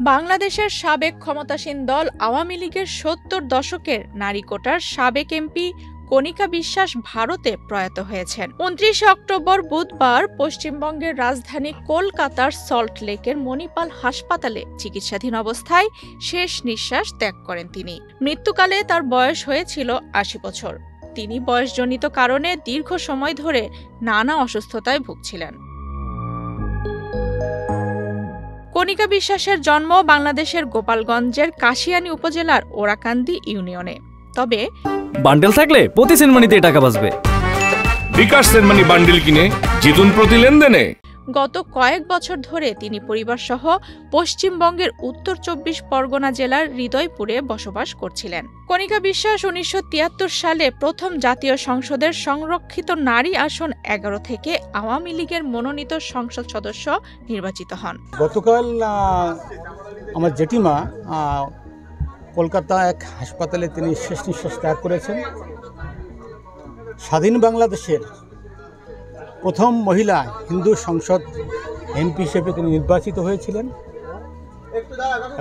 বাংলাদেশের সাবেক ক্ষমতাসীন দল আওয়ামী লীগের ৭০ দশকের নারী কোটার সাবেক এমপি কণিকা বিশ্বাস ভারতে প্রয়াত হয়েছেন। ২৯ অক্টোবর বুধবার পশ্চিমবঙ্গের রাজধানী কলকাতার সল্ট লেকের মণিপাল হাসপাতালে চিকিৎসাধীন অবস্থায় শেষ নিঃশ্বাস ত্যাগ করেন তিনি। মৃত্যুকালে তার বয়স হয়েছিল ৮০ বছর। তিনি বয়সজনিত কারণে দীর্ঘ সময় ধরে নানা অসুস্থতায় ভুগছিলেন। কণিকা বিশ্বাসের জন্ম বাংলাদেশের গোপালগঞ্জের কাশিয়ানী উপজেলার ওরাকান্দি ইউনিয়নে। তবে বান্ডেল থাকলে প্রতি সেনমানিতে টাকা বাঁচবে। বিকাশ সেনমানি বান্ডেল কিনে জিতুন প্রতি লেনদেনে। গত কয়েক বছর ধরে তিনি পরিবারসহ পশ্চিমবঙ্গের উত্তর ২৪ পরগনা জেলার হৃদয়পুরে বসবাস করছিলেন। কণিকা বিশ্বাস ১৯৭৩ সালে প্রথম জাতীয় সংসদের সংরক্ষিত নারী আসন ১১ থেকে আওয়ামী লীগের মনোনীত সংসদ সদস্য নির্বাচিত হন। গতকাল আমার জেঠিমা কলকাতা এক হাসপাতালে তিনি শেষ নিঃশ্বাস ত্যাগ করেছেন। স্বাধীন বাংলাদেশের প্রথম মহিলা হিন্দু সংসদ এমপি হিসেবে তিনি নির্বাচিত হয়েছিলেন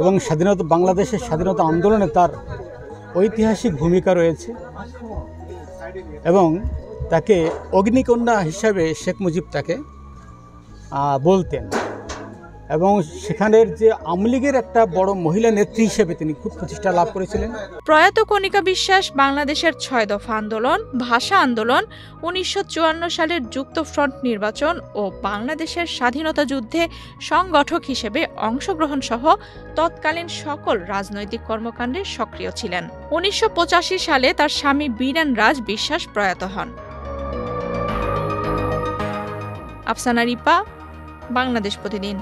এবং বাংলাদেশের স্বাধীনতা আন্দোলনে তার ঐতিহাসিক ভূমিকা রয়েছে এবং তাকে অগ্নিকন্যা হিসাবে শেখ মুজিব তাকে বলতেন এবং সেখানের যে আওয়ামী লীগের একটা বড় মহিলা নেত্রী হিসেবে তিনি খুব প্রতিষ্ঠা লাভ করেছিলেন। প্রয়াত কণিকা বিশ্বাস বাংলাদেশের ৬ দফা আন্দোলন, ভাষা আন্দোলন, ১৯৫৪ সালের যুক্তফ্রন্ট নির্বাচন ও বাংলাদেশের স্বাধীনতা যুদ্ধে সংগঠক হিসেবে অংশগ্রহণ সহ তৎকালীন সকল রাজনৈতিক কর্মকাণ্ডে সক্রিয় ছিলেন। ১৯৮৫ সালে তার স্বামী বীরেন রাজ বিশ্বাস প্রয়াত হন। আফসানা রিপা, বাংলাদেশ প্রতিদিন।